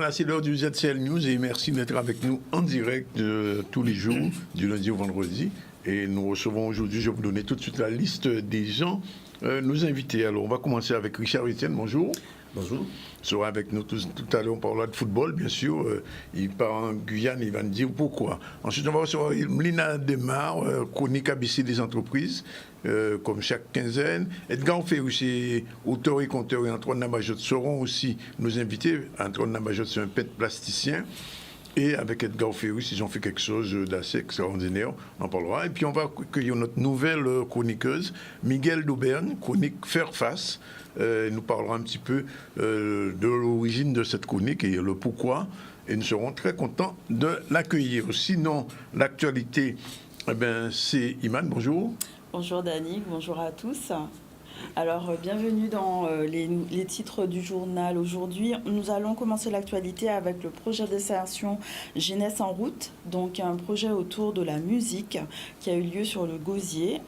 Voilà, c'est l'heure du ZCL News et merci d'être avec nous en direct tous les jours, du lundi au vendredi. Et nous recevons aujourd'hui, je vais vous donner tout de suite la liste des gens, nos invités. Alors, on va commencer avec Richard Etienne, bonjour. Bonjour. Il sera avec nous tout à l'heure, on parlera de football, bien sûr. Il part en Guyane, il va nous dire pourquoi. Ensuite, on va recevoir Mlina Demar, chronique ABC des entreprises, comme chaque quinzaine. Edgar Ferrus, c'est auteur et conteur, et Antoine Nabajot seront aussi nos invités. Antoine Nabajot, c'est un peintre plasticien. Et avec Edgar Ferrus, ils ont fait quelque chose d'assez extraordinaire. On en parlera. Et puis, on va accueillir notre nouvelle chroniqueuse, Miguel d'Aubergne, chronique Faire Face. Il nous parlera un petit peu de l'origine de cette chronique et le pourquoi. Et nous serons très contents de l'accueillir. Sinon, l'actualité, eh ben, c'est Iman. Bonjour. Bonjour Dani, bonjour à tous. Alors, bienvenue dans les titres du journal. Aujourd'hui, nous allons commencer l'actualité avec le projet d'insertion Jeunesse en route, donc un projet autour de la musique qui a eu lieu sur le Gosier.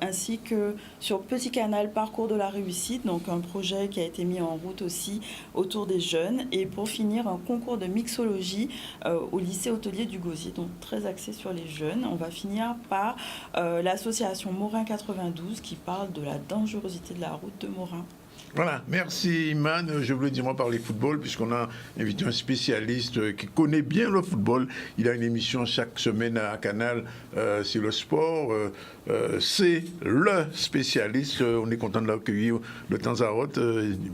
Ainsi que sur Petit Canal Parcours de la réussite, donc un projet qui a été mis en route aussi autour des jeunes. Et pour finir, un concours de mixologie au lycée hôtelier du Gosier, donc très axé sur les jeunes. On va finir par l'association Morin 92 qui parle de la dangerosité de la route de Morin. Voilà, merci Iman. Je voulais dire moi parler football puisqu'on a invité un spécialiste qui connaît bien le football. Il a une émission chaque semaine à Canal sur le sport. C'est le spécialiste. On est content de l'accueillir de temps à autre.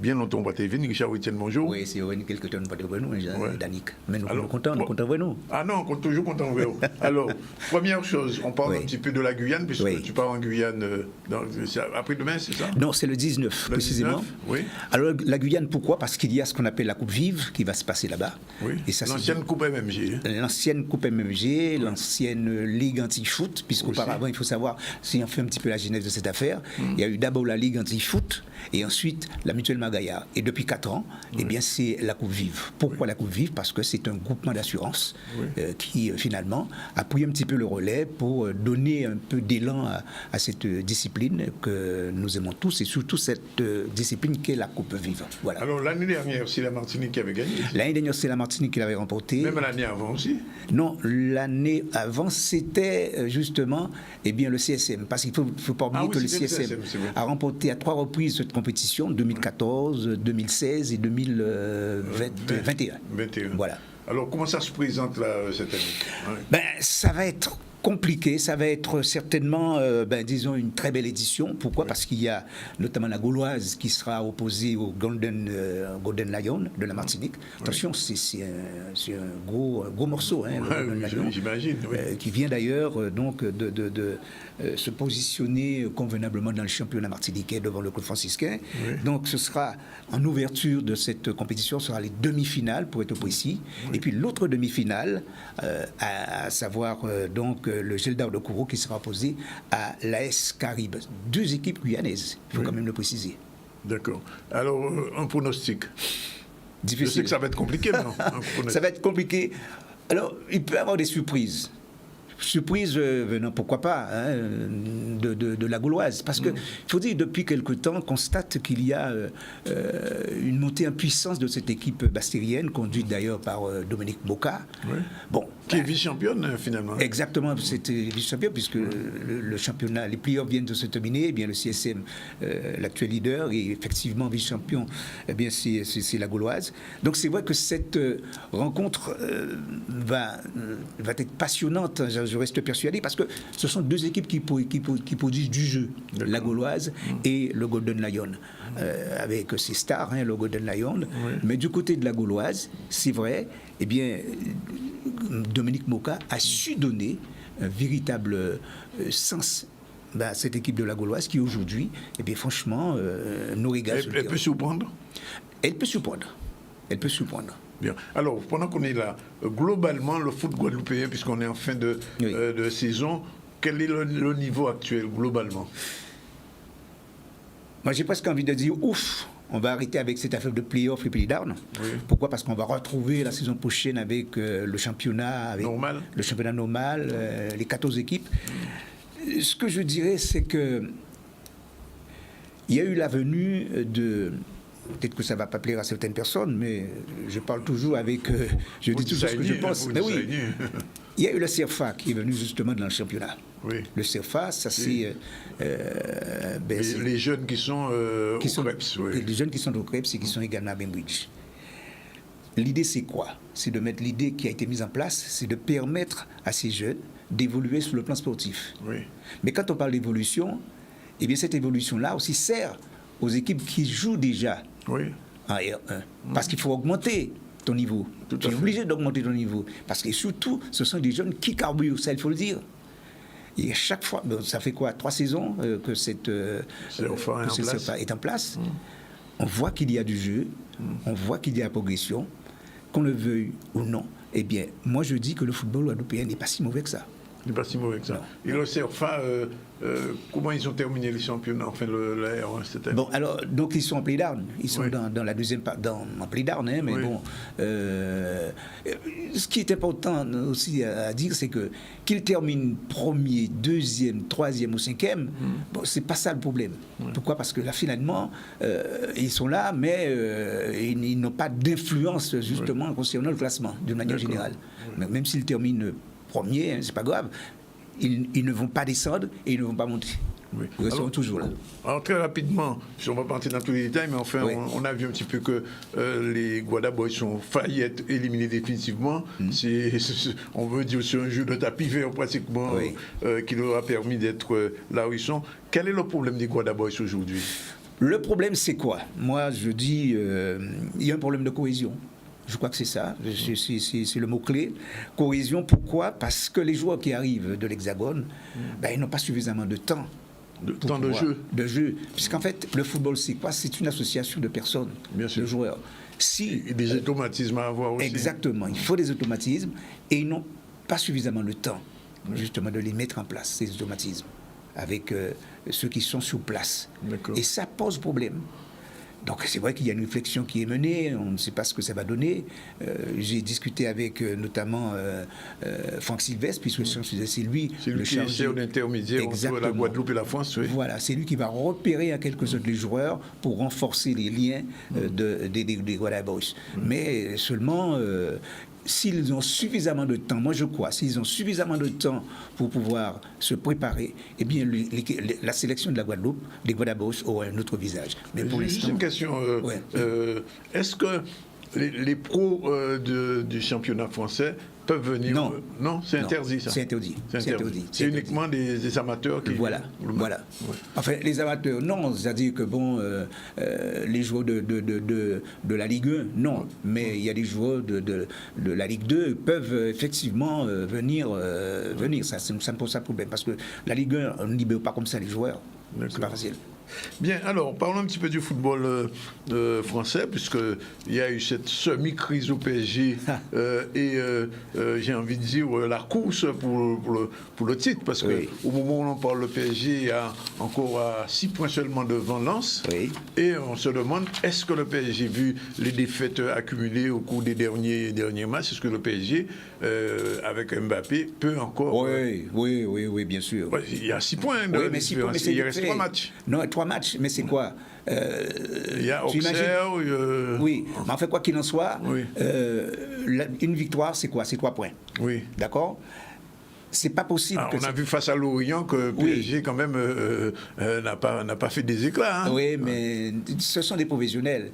Bien longtemps, on va t'éviter. Richard Etienne, bonjour. Oui, c'est quelques temps, pas de nous, Danick. Mais nous sommes contents, bon, nous comptons nous. Ah non, on est toujours content de vous. Alors, première chose, on parle un petit peu de la Guyane, puisque tu pars en Guyane après-demain, c'est ça? Non, c'est le 19, précisément. Oui. Alors, la Guyane, pourquoi? Parce qu'il y a ce qu'on appelle la Coupe Vive qui va se passer là-bas. Oui. L'ancienne Coupe MMG. L'ancienne Coupe MMG, l'ancienne Ligue anti-foot, puisqu'auparavant, il faut savoir, si on fait un petit peu la genèse de cette affaire, il y a eu d'abord la Ligue anti-foot et ensuite la Mutuelle Magaillard. Et depuis 4 ans, eh bien, c'est la Coupe Vive. Pourquoi la Coupe Vive? Parce que c'est un groupement d'assurance qui, finalement, a pris un petit peu le relais pour donner un peu d'élan à cette discipline que nous aimons tous et surtout cette discipline qu'est la Coupe Vive. Voilà. Alors, l'année dernière, c'est la Martinique qui avait gagné. L'année dernière, c'est la Martinique qui l'avait remporté. Même l'année avant aussi? Non, l'année avant, c'était justement le CSM. Parce qu'il ne faut pas oublier que le CSM a remporté à 3 reprises cette compétition, 2014, 2016 et 2021. Voilà. Alors, comment ça se présente là, cette année? Ça va être compliqué, ça va être certainement, disons, une très belle édition. Pourquoi? Parce qu'il y a notamment la Gauloise qui sera opposée au Golden Lion de la Martinique. Attention, c'est un gros morceau, le Golden Lion, j'imagine, qui vient d'ailleurs donc de se positionner convenablement dans le championnat martiniquais devant le club franciscain. Donc ce sera en ouverture de cette compétition, ce sera les demi-finales pour être précis. Et puis l'autre demi-finale, à savoir donc le Geldar de Kourou qui sera opposé à l'AS Caraïbes. 2 équipes guyanaises, il faut quand même le préciser. D'accord. Alors, un pronostic. Difficile. Je sais que ça va être compliqué, non? Ça va être compliqué. Alors, il peut y avoir des surprises. Surprise venant, pourquoi pas, de la Gauloise. Parce qu'il faut dire, depuis quelque temps, on constate qu'il y a une montée en puissance de cette équipe bastérienne, conduite d'ailleurs par Dominique Boca. Bon, qui est vice-championne, finalement. Exactement, c'était vice-champion, puisque le championnat, les playoffs viennent de se terminer. Eh bien, le CSM, l'actuel leader, et effectivement vice-champion, eh bien, c'est la Gauloise. Donc, c'est vrai que cette rencontre va être passionnante. Je reste persuadé, parce que ce sont 2 équipes qui produisent du jeu, la Gauloise et le Golden Lion, avec ses stars, le Golden Lion. Mais du côté de la Gauloise, c'est vrai, eh bien, Dominique Moka a su donner un véritable sens à cette équipe de la Gauloise qui aujourd'hui, eh bien, franchement, nous régale. Elle peut surprendre? Elle peut surprendre. Elle peut surprendre. Bien. Alors, pendant qu'on est là, globalement, le foot guadeloupéen, puisqu'on est en fin de saison, quel est le niveau actuel, globalement? Moi, j'ai presque envie de dire ouf. On va arrêter avec cette affaire de play-off et play-down. Pourquoi? Parce qu'on va retrouver la saison prochaine avec le championnat normal, les 14 équipes. Ce que je dirais, c'est que il y a eu la venue peut-être que ça ne va pas plaire à certaines personnes, mais je parle toujours avec... je dis toujours ce que je pense. Mais oui, il y a eu le CERFA qui est venu justement dans le championnat. Oui. Le CERFA, ça c'est... les jeunes qui sont au CREPS. Oui. Les jeunes qui sont au CREPS et qui sont également à Bainbridge. L'idée, c'est quoi? C'est de mettre l'idée qui a été mise en place, c'est de permettre à ces jeunes d'évoluer sur le plan sportif. Oui. Mais quand on parle d'évolution, eh bien cette évolution-là aussi sert aux équipes qui jouent déjà en R1. Parce qu'il faut augmenter ton niveau. Tu es obligé d'augmenter ton niveau. Parce que surtout, ce sont des jeunes qui carburent, ça il faut le dire. Et à chaque fois, ça fait quoi, 3 saisons que cette CERFA est en place. On voit qu'il y a du jeu, on voit qu'il y a la progression, qu'on le veuille ou non. Eh bien, moi je dis que le football guadeloupéen n'est pas si mauvais que ça. Il n'est pas si mauvais que ça. Non. Et le CERFA, comment ils ont terminé les championnats, enfin la R1 cette année? Bon, alors, donc ils sont en play-down. Ils sont dans la deuxième en play-down, hein, mais bon. Ce qui est important aussi à dire, c'est que qu'ils terminent premier, deuxième, troisième ou cinquième, bon, c'est pas ça le problème. Pourquoi? Parce que là, finalement, ils sont là, mais ils n'ont pas d'influence, justement, concernant le classement, d'une manière générale. Même s'ils terminent premier, hein, c'est pas grave. Ils ne vont pas descendre et ils ne vont pas monter. Ils resteront toujours là. Alors très rapidement, on va pas entrer dans tous les détails, mais enfin, on a vu un petit peu que les Guada Boys ont failli être éliminés définitivement. On veut dire c'est un jeu de tapis vert pratiquement qui leur a permis d'être là où ils sont. Quel est le problème des Guada Boys aujourd'hui? Le problème, c'est quoi? Moi, je dis, il y a un problème de cohésion. Je crois que c'est ça, c'est le mot-clé. Cohésion, pourquoi? Parce que les joueurs qui arrivent de l'Hexagone, ils n'ont pas suffisamment de temps. De jeu. Puisqu'en fait, le football, c'est quoi? C'est une association de personnes, de joueurs. Et des automatismes à avoir aussi. Exactement, il faut des automatismes et ils n'ont pas suffisamment de temps, justement, de les mettre en place, ces automatismes, avec ceux qui sont sur place. Et ça pose problème. Donc c'est vrai qu'il y a une réflexion qui est menée, on ne sait pas ce que ça va donner. J'ai discuté avec notamment Franck Sylvestre, puisque c'est lui le chargé d'intermédiaire entre la Guadeloupe et la France. Voilà, c'est lui qui va repérer en quelque sorte les joueurs pour renforcer les liens des Guada Boys. Mais seulement... s'ils ont suffisamment de temps, moi je crois, s'ils ont suffisamment de temps pour pouvoir se préparer, eh bien la sélection de la Guadeloupe, des Guada Boys aura un autre visage. Mais pour juste une question, est-ce que les pros du championnat français peuvent venir? Non, c'est interdit ça. C'est interdit. C'est uniquement des amateurs qui... Voilà. Enfin, les amateurs, non. C'est-à-dire que bon, les joueurs de la Ligue 1, non. Mais il y a des joueurs de la Ligue 2 peuvent effectivement venir. Ça me pose pas de problème. Parce que la Ligue 1, on ne libère pas comme ça les joueurs. C'est pas facile. Bien, alors, parlons un petit peu du football français, puisqu'il y a eu cette semi-crise au PSG et j'ai envie de dire la course pour le titre, parce qu'au moment où on parle, le PSG est encore à 6 points seulement devant Lens, et on se demande, est-ce que le PSG, vu les défaites accumulées au cours des derniers matchs, est-ce que le PSG, avec Mbappé, peut encore... Oui, bien sûr. Il y a 6 points de différence, il reste 3 matchs. Non, 3 matchs, mais c'est quoi? Il y a Auxerre. Oui, mais en fait, quoi qu'il en soit, une victoire, c'est quoi? C'est 3 points. Oui. D'accord? C'est pas possible. On a vu face à Lorient que PSG, quand même, n'a pas fait des éclats. Hein? Oui, mais ce sont des professionnels.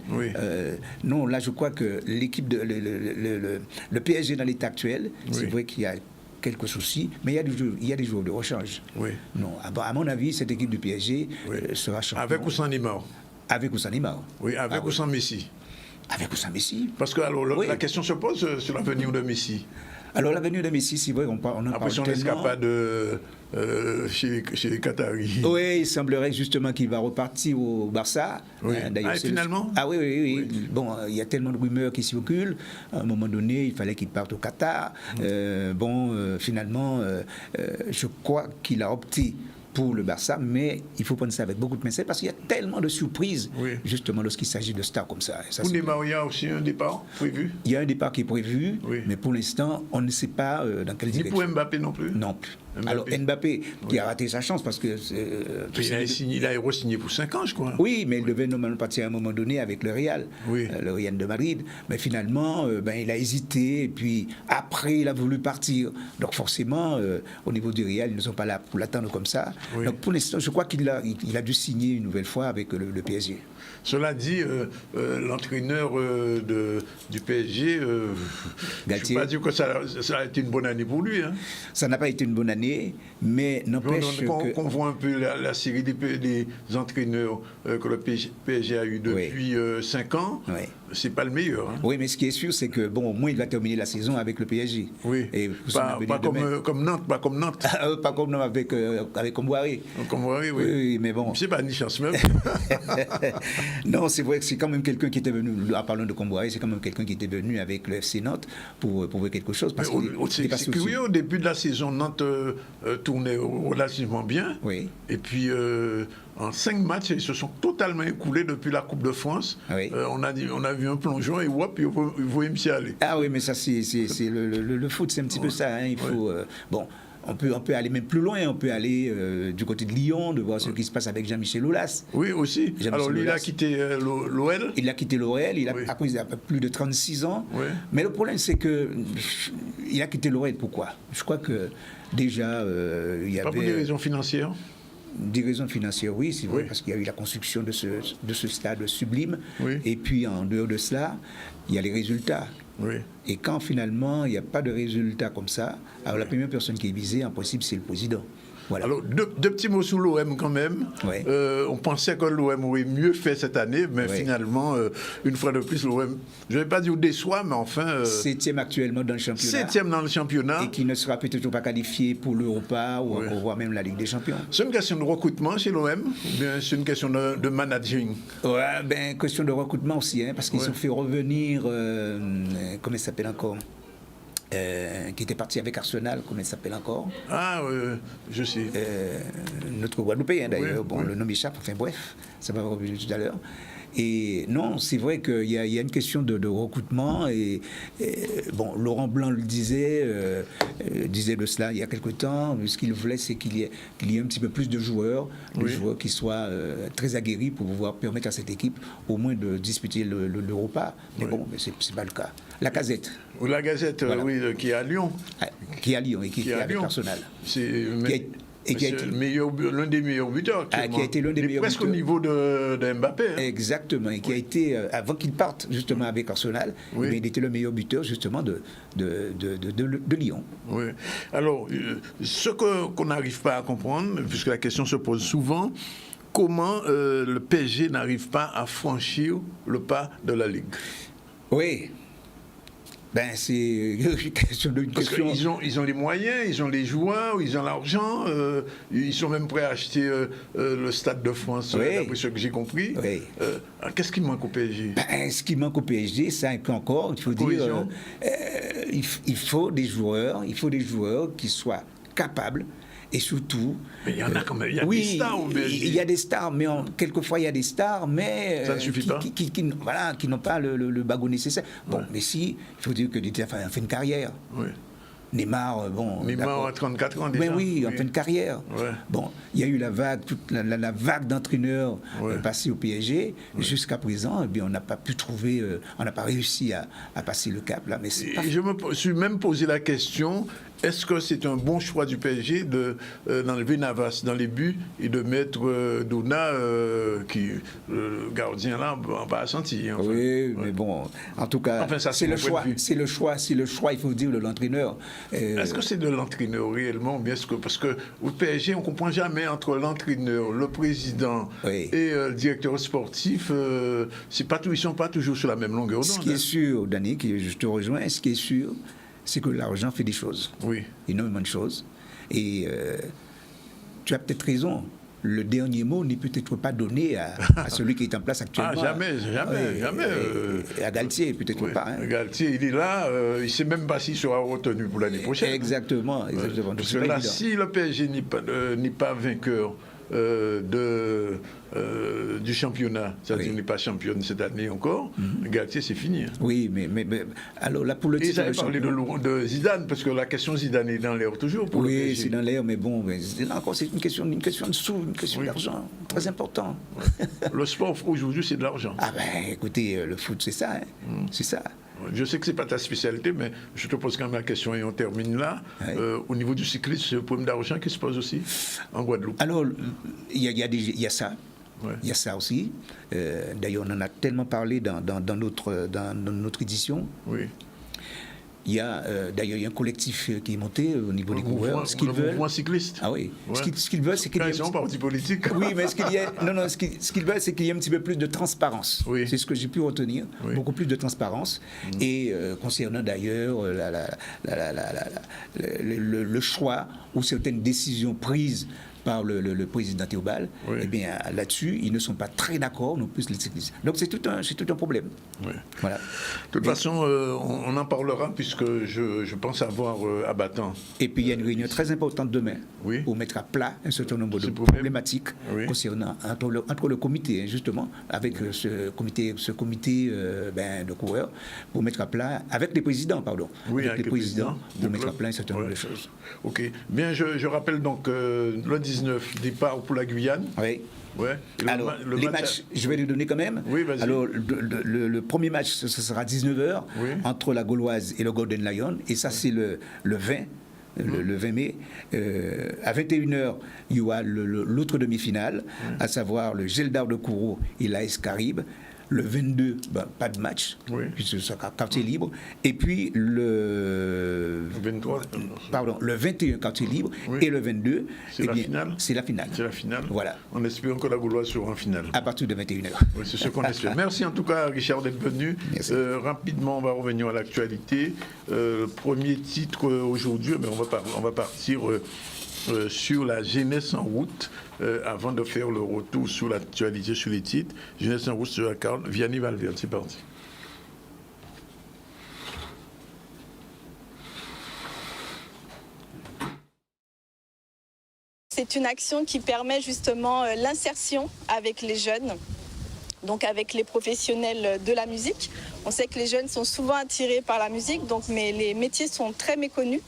Non, là, je crois que l'équipe, le PSG dans l'état actuel, c'est vrai qu'il y a quelques soucis, mais il y a des joueurs de rechange. Non, à mon avis, cette équipe du PSG sera champion. Avec ou sans Neymar? Avec ou sans Neymar. Oui, avec ou sans Messi? Avec ou sans Messi. Parce que alors, la question se pose sur l'avenir de Messi. Alors l'avenir de Messi, c'est vrai, on en parle après son escapade chez les Qataris. Oui, il semblerait justement qu'il va repartir au Barça. D'ailleurs, finalement? Oui. Bon, il y a tellement de rumeurs qui circulent. À un moment donné, il fallait qu'il parte au Qatar. Finalement, je crois qu'il a opté pour le Barça, mais il faut prendre ça avec beaucoup de pincettes parce qu'il y a tellement de surprises, justement, lorsqu'il s'agit de stars comme ça. Pour Neymar, il y a aussi un départ prévu? Il y a un départ qui est prévu, mais pour l'instant, on ne sait pas dans quelle direction. Ni pour Mbappé non plus? Non plus. Alors Mbappé, qui a raté sa chance parce que... il a re-signé pour 5 ans, je crois. Oui, mais il devait normalement partir à un moment donné avec le Real, le Real de Madrid. Mais finalement, il a hésité, et puis après, il a voulu partir. Donc forcément, au niveau du Real, ils ne sont pas là pour l'attendre comme ça. Oui. Donc pour l'instant, je crois qu'il a dû signer une nouvelle fois avec le PSG. Cela dit, l'entraîneur du PSG, je ne peux pas dire que ça a été une bonne année pour lui. Hein. Ça n'a pas été une bonne année, mais n'empêche que... Qu'on voit un peu la série des entraîneurs que le PSG a eu depuis 5 ans, c'est pas le meilleur. Hein. Oui, mais ce qui est sûr, c'est que, bon, au moins, il va terminer la saison avec le PSG. Oui, et pas comme Nantes. Pas comme Nantes. Pas comme avec Comboiré. Comboiré, oui. Mais bon. C'est pas ni chance même. Non, c'est vrai que c'est quand même quelqu'un qui était venu, en parlant de Comboiré, c'est quand même quelqu'un qui était venu avec le FC Nantes pour prouver quelque chose. C'est curieux, au début de la saison, Nantes tournait relativement bien. Oui. Et puis, en 5 matchs, ils se sont totalement écoulés depuis la Coupe de France. Oui. On a vu un plongeon et hop, il faut y aller. Ah oui, mais ça, c'est le foot, c'est un petit peu ça. Hein, il faut... bon. On peut aller même plus loin, on peut aller du côté de Lyon, de voir ce qui se passe avec Jean-Michel Aulas. Oui, aussi. Alors lui, il a quitté l'OL. Il a quitté l'OL, il a plus de 36 ans. Oui. Mais le problème, c'est que il a quitté l'OL, pourquoi? Je crois que déjà, il y avait... Pas pour des raisons financières? Des raisons financières, oui, c'est vrai, parce qu'il y a eu la construction de ce stade sublime. Oui. Et puis, en dehors de cela, il y a les résultats. Oui. Et quand finalement il n'y a pas de résultat comme ça, alors la première personne qui est visée, en principe, c'est le président. Voilà. Alors, deux petits mots sur l'OM quand même. Ouais. On pensait que l'OM aurait mieux fait cette année, mais finalement, une fois de plus, l'OM, je ne vais pas dire déçoit, mais enfin... 7e actuellement dans le championnat. 7e dans le championnat. Et qui ne sera peut-être pas qualifié pour l'Europa ou encore voire même la Ligue des Champions. C'est une question de recrutement chez l'OM ou bien c'est une question de managing? Ouais, question de recrutement aussi, hein, parce qu'ils ont fait revenir, comment il s'appelle encore, qui était parti avec Arsenal, comment il s'appelle encore? Ah, je sais. Notre Guadeloupéen d'ailleurs, le nom m'échappe, enfin bref, ça va revenir tout à l'heure. Et non, c'est vrai qu'il y a une question de recrutement et Laurent Blanc le disait de cela il y a quelque temps. Ce qu'il voulait, c'est qu'il y ait un petit peu plus de joueurs, joueurs qui soient très aguerris pour pouvoir permettre à cette équipe au moins de disputer l'Europa. Mais bon, c'est pas le cas. La Gazette. La Gazette, voilà. Qui est à Lyon. Qui est à Lyon et qui est avec Arsenal. Et qui a été l'un des meilleurs buteurs. Qui a été l'un des meilleurs presque buteurs. Au niveau de Mbappé. Hein. Exactement. Et qui a été, avant qu'il parte justement avec Arsenal, mais il était le meilleur buteur justement de Lyon. Oui. Alors, ce qu'on n'arrive pas à comprendre, puisque la question se pose souvent, comment le PSG n'arrive pas à franchir le pas de la Ligue? Oui. C'est une question Parce qu'ils ont les moyens, ils ont les joueurs, ils ont l'argent, ils sont même prêts à acheter le Stade de France, d'après ce que j'ai compris. Oui. Qu'est-ce qui manque au PSG? Ce qui manque au PSG, c'est encore, il faut dire, il faut des joueurs qui soient capables. Et surtout... Mais il y en a quand même, il y a des stars au PSG. Il y a des stars, mais quelquefois il y a des stars, mais... Ça ne suffit pas. Qui n'ont pas le bagot nécessaire. Bon, mais si, il faut dire que Didier a fait une carrière. Oui. Neymar, Neymar a 34 ans déjà. Mais oui, en fin de carrière. Ouais. Bon, il y a eu la vague, la vague d'entraîneurs passés au PSG. Jusqu'à présent, on n'a pas pu trouver, on n'a pas réussi à passer le cap là. Mais je me suis même posé la question, est-ce que c'est un bon choix du PSG d'enlever Navas dans les buts et de mettre Douna, le gardien là, on va sentir. Enfin. Oui, mais bon, en tout cas, c'est le choix. C'est le choix, il faut dire, de l'entraîneur. Est-ce que c'est de l'entraîneur réellement, bien sûr, parce que au PSG, on ne comprend jamais entre l'entraîneur, le président et le directeur sportif, ils ne sont pas toujours sur la même longueur d'onde. Ce qui est sûr, Danny, je te rejoins, ce qui est sûr, c'est que l'argent fait des choses. Oui. Énormément de choses. Et tu as peut-être raison. Le dernier mot n'est peut-être pas donné à celui qui est en place actuellement. Ah, jamais. À Galtier, peut-être pas. Hein. Galtier, il est là, il ne sait même pas s'il sera retenu pour l'année prochaine. Exactement. Parce que là, si le PSG n'est pas vainqueur du championnat. C'est-à-dire qu'il n'est pas championne cette année encore. Galtier, c'est fini. Hein. Oui, mais alors là, pour le titre. Ils avaient parlé de Zidane, parce que la question Zidane est dans l'air toujours. Pour oui, c'est dans l'air, mais bon, là encore, c'est une question de sous, une question d'argent, très important. Le sport aujourd'hui, c'est de l'argent. Ah ben, écoutez, le foot, c'est ça, hein. C'est ça. Je sais que ce n'est pas ta spécialité, mais je te pose quand même la question et on termine là. Ouais. Au niveau du cyclisme, c'est le problème d'argent qui se pose aussi en Guadeloupe. Alors, il y a ça. Ouais. Il y a ça aussi. D'ailleurs, on en a tellement parlé dans notre édition. Oui. Il y a d'ailleurs un collectif qui est monté au niveau des coureurs. Le mouvement cycliste. Ah oui. Ouais. Ce qu'ils veulent, c'est qu'il y ait Ils sont parti politique. Oui, mais ce qu'ils veulent, c'est qu'il y ait un petit peu plus de transparence. Oui. C'est ce que j'ai pu retenir. Oui. Beaucoup plus de transparence. Et concernant d'ailleurs le choix ou certaines décisions prises par le président Théobald, Oui. eh bien là-dessus, ils ne sont pas très d'accord, non plus les cyclistes. Donc c'est tout un problème. Oui. Voilà. De toute façon, on en parlera puisque je pense avoir abattant. Et puis il y a une réunion très importante demain Oui. pour mettre à plat un certain nombre de Ce problème. problématiques Oui. concernant entre le comité, hein, justement, avec ce comité de coureurs, pour mettre à plat, avec les présidents, pardon, Oui, avec les présidents, du pour mettre à club. plat un certain nombre Ouais. de choses. Ok. Bien, je rappelle donc le 19, départ pour la Guyane. Oui. Ouais. Et Alors, les matchs, je vais les donner quand même. Oui, vas-y. Alors, le premier match, ce sera 19h Oui. entre la Gauloise et le Golden Lion. Et ça, c'est le 20. Le 20 mai, à 21h, il y aura l'autre demi-finale, à savoir le Geldar de Kourou et l'AS Caraïbes. Le 22, pas de match, Oui. puisque ce sera quartier libre. Et puis le 23. le 21, quartier libre. Oui. Et le 22, C'est la finale. c'est la finale. C'est la finale. Voilà. On espère que la Gauloise sera en finale. À partir de 21h. Oui, c'est ce qu'on espère. Merci en tout cas, Richard, d'être venu. Merci. Rapidement, on va revenir à l'actualité. Premier titre aujourd'hui, mais on va partir sur la jeunesse en route avant de faire le retour sur l'actualité, sur les titres. Jeunesse en route sur la carte. Vianney Valverde, c'est parti. C'est une action qui permet justement l'insertion avec les jeunes, donc avec les professionnels de la musique. On sait que les jeunes sont souvent attirés par la musique, mais les métiers sont très méconnus.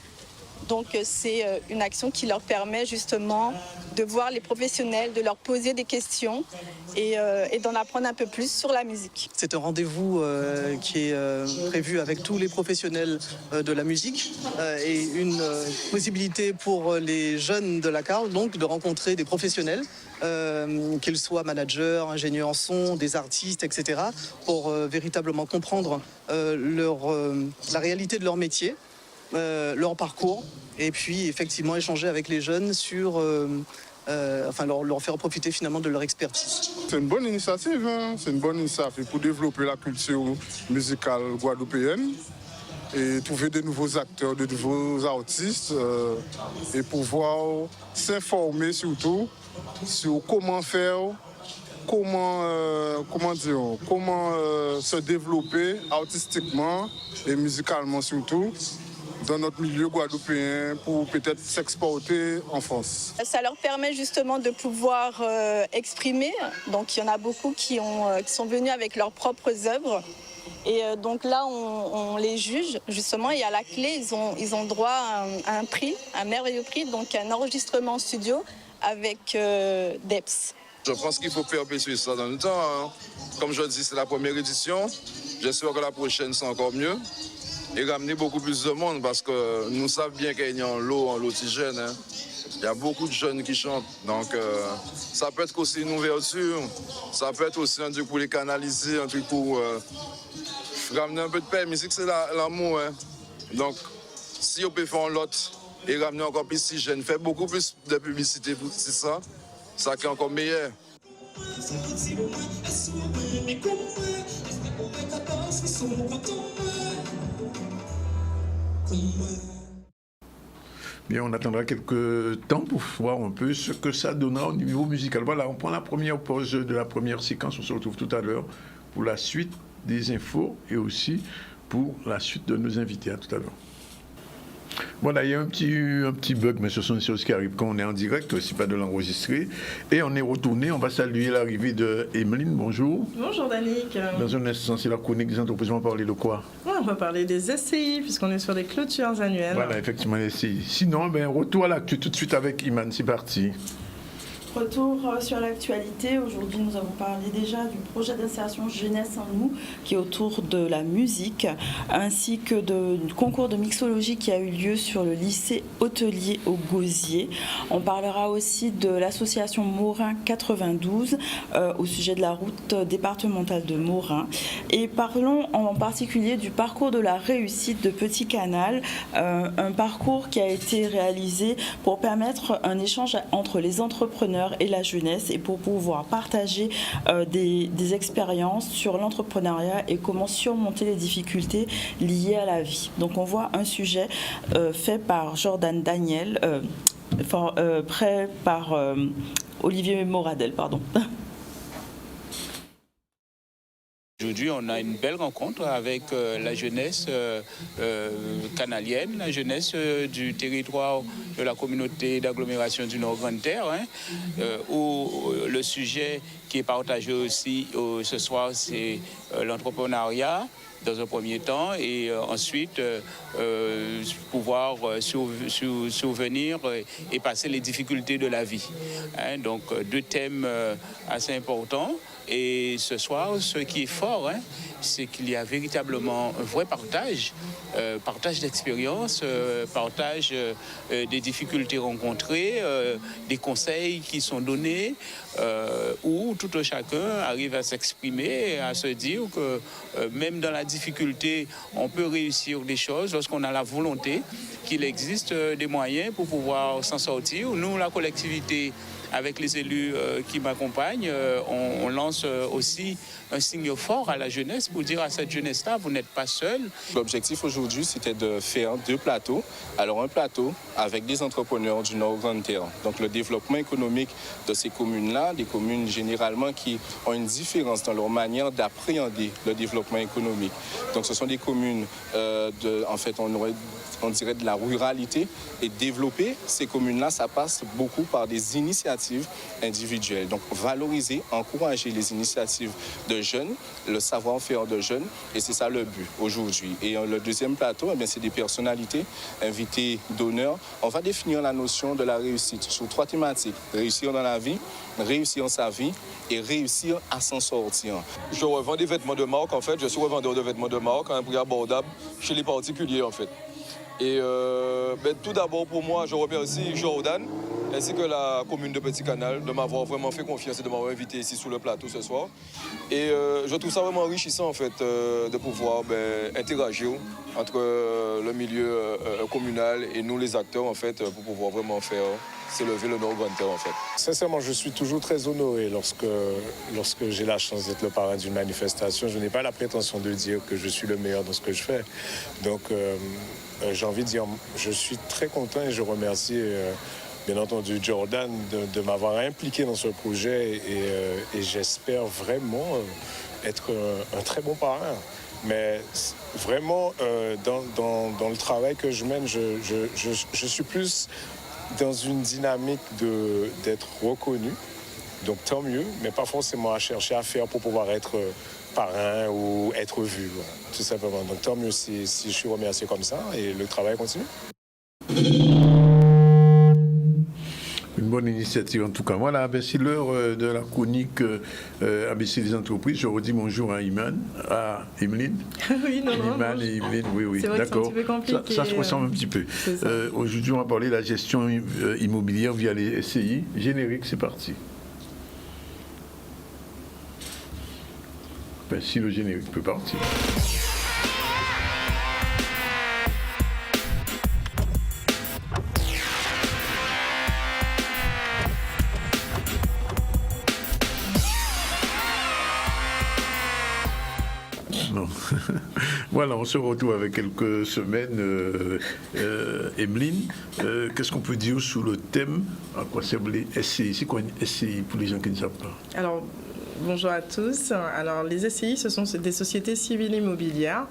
Donc c'est une action qui leur permet justement de voir les professionnels, de leur poser des questions et d'en apprendre un peu plus sur la musique. C'est un rendez-vous qui est prévu avec tous les professionnels de la musique et une possibilité pour les jeunes de la CARL donc de rencontrer des professionnels, qu'ils soient managers, ingénieurs en son, des artistes, etc., pour véritablement comprendre la réalité de leur métier, leur parcours, et puis effectivement échanger avec les jeunes sur leur faire profiter finalement de leur expertise. C'est une bonne initiative, hein? C'est une bonne initiative pour développer la culture musicale guadeloupéenne et trouver de nouveaux acteurs, de nouveaux artistes et pouvoir s'informer surtout sur comment faire, comment se développer artistiquement et musicalement surtout dans notre milieu guadeloupéen pour peut-être s'exporter en France. Ça leur permet justement de pouvoir exprimer. Donc il y en a beaucoup qui sont venus avec leurs propres œuvres. Et donc là, on les juge justement et à la clé, ils ont droit à un prix, un merveilleux prix, donc un enregistrement en studio avec DEPS. Je pense qu'il faut perpétuer ça dans le temps. Hein. Comme je dis, c'est la première édition. J'espère que la prochaine sera encore mieux. Et ramener beaucoup plus de monde parce que nous savons bien qu'il y a un lot jeune. Hein. Il y a beaucoup de jeunes qui chantent. Donc ça peut être aussi une ouverture. Ça peut être aussi un truc pour les canaliser, un truc pour ramener un peu de paix. La musique, c'est l'amour. Hein. Donc si on peut faire un lot et ramener encore plus de jeunes, faire beaucoup plus de publicité pour ça qui est encore meilleur. Bien, on attendra quelques temps pour voir un peu ce que ça donnera au niveau musical. Voilà, on prend la première pause de la première séquence. On se retrouve tout à l'heure pour la suite des infos et aussi pour la suite de nos invités. À tout à l'heure. Voilà, il y a un petit bug, mais ce sont des choses qui arrivent quand on est en direct, aussi pas de l'enregistrer. Et on est retourné, on va saluer l'arrivée de Emeline, bonjour. Bonjour Danick. Dans un instant, c'est la chronique des entreprises, on va parler de quoi? Ouais, on va parler des SCI, puisqu'on est sur des clôtures annuelles. Voilà, effectivement, les SCI. Sinon, retour à l'actu tout de suite avec Iman, c'est parti. Retour sur l'actualité. Aujourd'hui, nous avons parlé déjà du projet d'insertion Jeunesse en nous, qui est autour de la musique, ainsi que du concours de mixologie qui a eu lieu sur le lycée hôtelier au Gosier. On parlera aussi de l'association Morin 92 au sujet de la route départementale de Morin. Et parlons en particulier du parcours de la réussite de Petit Canal, un parcours qui a été réalisé pour permettre un échange entre les entrepreneurs et la jeunesse et pour pouvoir partager des expériences sur l'entrepreneuriat et comment surmonter les difficultés liées à la vie. Donc on voit un sujet fait par Jordan Daniel, prêt par Olivier Moradel, pardon. Aujourd'hui, on a une belle rencontre avec la jeunesse canalienne, la jeunesse du territoire de la communauté d'agglomération du Nord Grande Terre, où le sujet qui est partagé aussi ce soir, c'est l'entrepreneuriat dans un premier temps et ensuite pouvoir survenir et passer les difficultés de la vie. Donc deux thèmes assez importants. Et ce soir, ce qui est fort, c'est qu'il y a véritablement un vrai partage d'expériences, partage des difficultés rencontrées, des conseils qui sont donnés, où tout un chacun arrive à s'exprimer et à se dire que même dans la difficulté, on peut réussir des choses lorsqu'on a la volonté, qu'il existe des moyens pour pouvoir s'en sortir. Nous, la collectivité, avec les élus qui m'accompagnent, on lance aussi un signe fort à la jeunesse pour dire à cette jeunesse-là, vous n'êtes pas seul. L'objectif aujourd'hui, c'était de faire 2 plateaux. Alors un plateau avec des entrepreneurs du Nord Grande Terre. Donc le développement économique de ces communes-là, des communes généralement qui ont une différence dans leur manière d'appréhender le développement économique. Donc ce sont des communes, on dirait de la ruralité. Et développer ces communes-là, ça passe beaucoup par des initiatives individuelles. Donc valoriser, encourager les initiatives de jeunes, le savoir-faire de jeunes, et c'est ça le but aujourd'hui. Et le deuxième plateau, c'est des personnalités invitées d'honneur. On va définir la notion de la réussite sur 3 thématiques. Réussir dans la vie, réussir sa vie et réussir à s'en sortir. Je revends des vêtements de marque, en fait. Je suis revendeur de vêtements de marque à un prix abordable chez les particuliers, en fait. Et tout d'abord, pour moi, je remercie Jordan ainsi que la commune de Petit Canal de m'avoir vraiment fait confiance et de m'avoir invité ici sur le plateau ce soir. Et je trouve ça vraiment enrichissant en fait de pouvoir interagir entre le milieu communal et nous les acteurs en fait pour pouvoir vraiment faire s'élever le Nord Grande Terre en fait. Sincèrement, je suis toujours très honoré lorsque j'ai la chance d'être le parrain d'une manifestation. Je n'ai pas la prétention de dire que je suis le meilleur dans ce que je fais. Donc j'ai envie de dire, je suis très content et je remercie bien entendu Jordan de m'avoir impliqué dans ce projet et j'espère vraiment être un très bon parrain. Mais vraiment, dans le travail que je mène, je suis plus dans une dynamique d'être reconnu. Donc tant mieux, mais pas forcément à chercher à faire pour pouvoir être parrain ou être vu, voilà, tout simplement. Donc tant mieux si je suis remercié comme ça et le travail continue. Une bonne initiative en tout cas. Voilà, c'est l'heure de la chronique ABC des entreprises. Je redis bonjour à Iman, à Emeline. Oui, non, Iman et Emeline, oui, c'est vrai d'accord. que c'est un petit peu compliqué. Ça se ressemble un petit peu. Aujourd'hui, on va parler de la gestion immobilière via les SCI. Générique, c'est parti. Si le générique peut partir. Non. Voilà, on se retrouve avec quelques semaines. Emeline, qu'est-ce qu'on peut dire sur le thème à quoi servent les SCI? C'est quoi une SCI pour les gens qui ne savent pas? Alors, Bonjour à tous. Alors, les SCI, ce sont des sociétés civiles immobilières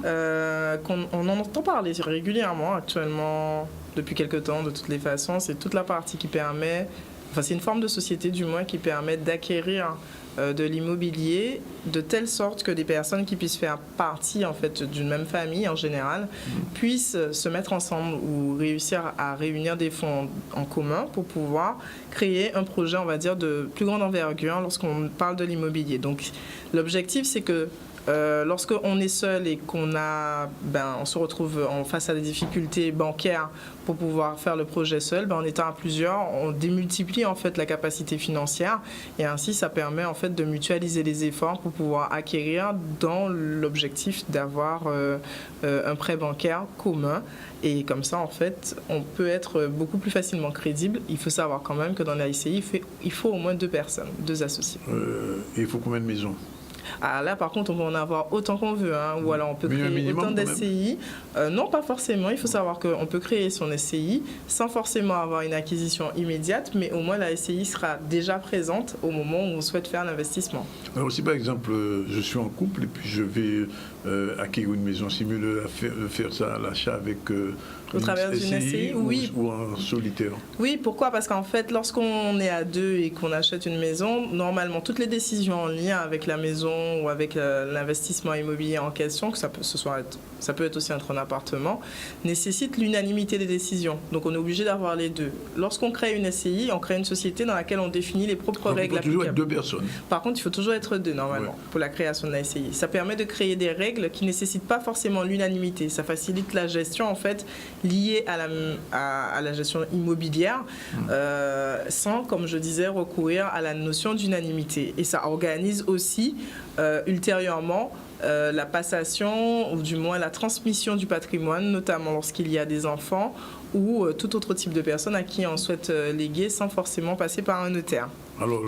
on en entend parler régulièrement actuellement depuis quelques temps. De toutes les façons, c'est toute la partie qui permet, enfin c'est une forme de société du moins qui permet d'acquérir de l'immobilier de telle sorte que des personnes qui puissent faire partie en fait d'une même famille en général puissent se mettre ensemble ou réussir à réunir des fonds en commun pour pouvoir créer un projet, on va dire, de plus grande envergure lorsqu'on parle de l'immobilier. Donc l'objectif, c'est que lorsqu'on est seul et on se retrouve face à des difficultés bancaires pour pouvoir faire le projet seul, en étant à plusieurs, on démultiplie en fait la capacité financière et ainsi ça permet en fait de mutualiser les efforts pour pouvoir acquérir dans l'objectif d'avoir un prêt bancaire commun. Et comme ça, en fait, on peut être beaucoup plus facilement crédible. Il faut savoir quand même que dans la SCI, il faut au moins 2 personnes, 2 associés. Il faut combien de maisons? Ah, là, par contre, on peut en avoir autant qu'on veut, ou alors on peut créer autant d'SCI. Non, pas forcément. Il faut savoir qu'on peut créer son SCI sans forcément avoir une acquisition immédiate, mais au moins la SCI sera déjà présente au moment où on souhaite faire l'investissement. Alors si par exemple, je suis en couple et puis je vais acquérir une maison, c'est mieux de faire ça à l'achat avec au travers d'une SCI, oui. Ou en solitaire. Oui, pourquoi? Parce qu'en fait, lorsqu'on est à 2 et qu'on achète une maison, normalement, toutes les décisions en lien avec la maison ou avec l'investissement immobilier en question, que ça peut être aussi entre un appartement, nécessitent l'unanimité des décisions. Donc, on est obligé d'avoir les 2. Lorsqu'on crée une SCI, on crée une société dans laquelle on définit les propres règles applicables. Il faut toujours être 2 personnes. Par contre, il faut toujours être 2, normalement, pour la création de la SCI. Ça permet de créer des règles qui ne nécessitent pas forcément l'unanimité. Ça facilite la gestion, en fait, liée à la gestion immobilière, sans, comme je disais, recourir à la notion d'unanimité. Et ça organise aussi, ultérieurement, la passation, ou du moins la transmission du patrimoine, notamment lorsqu'il y a des enfants ou tout autre type de personnes à qui on souhaite léguer sans forcément passer par un notaire. Alors,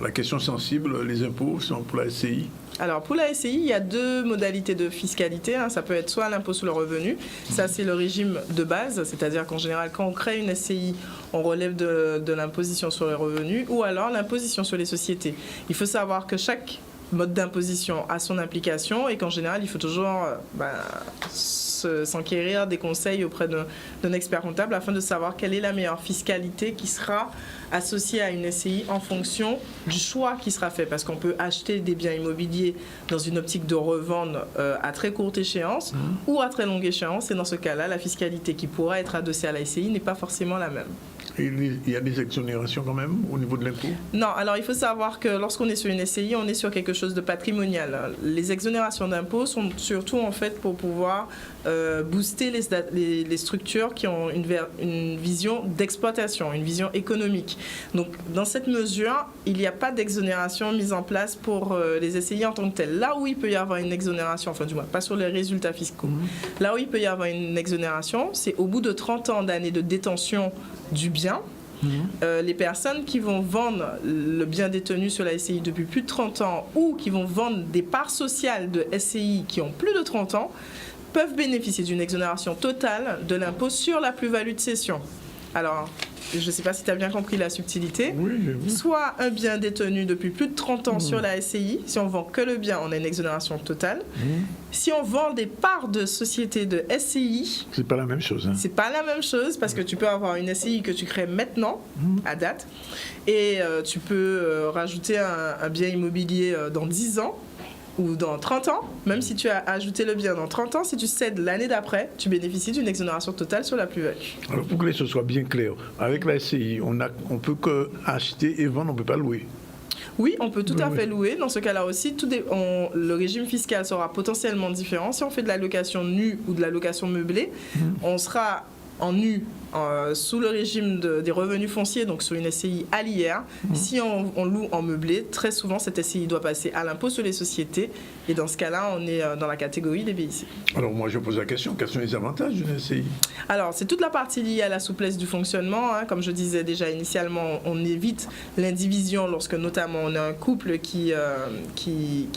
la question sensible, les impôts sont pour la SCI? Alors, pour la SCI, il y a 2 modalités de fiscalité. Ça peut être soit l'impôt sur le revenu, ça c'est le régime de base, c'est-à-dire qu'en général, quand on crée une SCI, on relève de l'imposition sur les revenus, ou alors l'imposition sur les sociétés. Il faut savoir que chaque mode d'imposition a son implication et qu'en général, il faut toujours s'enquérir des conseils auprès d'un expert comptable afin de savoir quelle est la meilleure fiscalité qui sera associée à une SCI en fonction du choix qui sera fait. Parce qu'on peut acheter des biens immobiliers dans une optique de revendre à très courte échéance ou à très longue échéance. Et dans ce cas-là, la fiscalité qui pourra être adossée à la SCI n'est pas forcément la même. Il y a des exonérations quand même au niveau de l'impôt? Non, alors il faut savoir que lorsqu'on est sur une SCI, on est sur quelque chose de patrimonial. Les exonérations d'impôt sont surtout en fait pour pouvoir booster les structures qui ont une vision d'exploitation, une vision économique. Donc dans cette mesure, il n'y a pas d'exonération mise en place pour les SCI en tant que telles. Là où il peut y avoir une exonération, enfin du moins pas sur les résultats fiscaux, là où il peut y avoir une exonération, c'est au bout de 30 ans d'années de détention du bien. Les personnes qui vont vendre le bien détenu sur la SCI depuis plus de 30 ans ou qui vont vendre des parts sociales de SCI qui ont plus de 30 ans peuvent bénéficier d'une exonération totale de l'impôt sur la plus-value de cession. Alors, je ne sais pas si tu as bien compris la subtilité. Oui, j'ai vu. Soit un bien détenu depuis plus de 30 ans sur la SCI, si on vend que le bien, on a une exonération totale. Si on vend des parts de sociétés de SCI... C'est pas la même chose. C'est pas la même chose parce que tu peux avoir une SCI que tu crées maintenant, à date, et tu peux rajouter un bien immobilier dans 10 ans, ou dans 30 ans, même si tu as ajouté le bien dans 30 ans, si tu cèdes l'année d'après, tu bénéficies d'une exonération totale sur la plus-value. Alors pour que les choses soient bien claires, avec la SCI, on peut que acheter et vendre, on ne peut pas louer. Oui, on peut tout à fait louer. Dans ce cas-là aussi, le régime fiscal sera potentiellement différent. Si on fait de la location nue ou de la location meublée, on sera en nu sous le régime des revenus fonciers, donc sur une SCI à l'IR. Si on loue en meublé, très souvent cette SCI doit passer à l'impôt sur les sociétés et dans ce cas-là, on est dans la catégorie des BIC. Alors moi je pose la question, quels sont les avantages d'une SCI? Alors c'est toute la partie liée à la souplesse du fonctionnement. Comme je disais déjà initialement, on évite l'indivision lorsque notamment on a un couple qui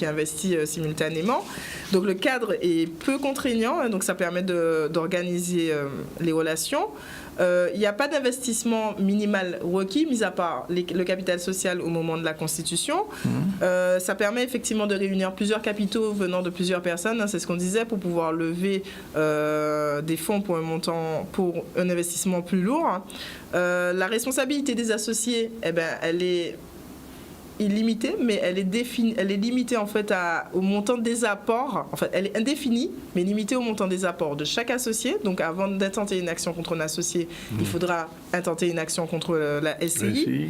investit simultanément. Donc le cadre est peu contraignant, donc ça permet d'organiser les relations. Il n'y a pas d'investissement minimal requis, mis à part le capital social au moment de la constitution. Ça permet effectivement de réunir plusieurs capitaux venant de plusieurs personnes, hein, c'est ce qu'on disait, pour pouvoir lever des fonds pour un investissement plus lourd. La responsabilité des associés, elle est illimitée, mais elle est limitée en fait au montant des apports. En fait, elle est indéfinie, mais limitée au montant des apports de chaque associé. Donc, avant d'intenter une action contre un associé, il faudra intenter une action contre la SCI.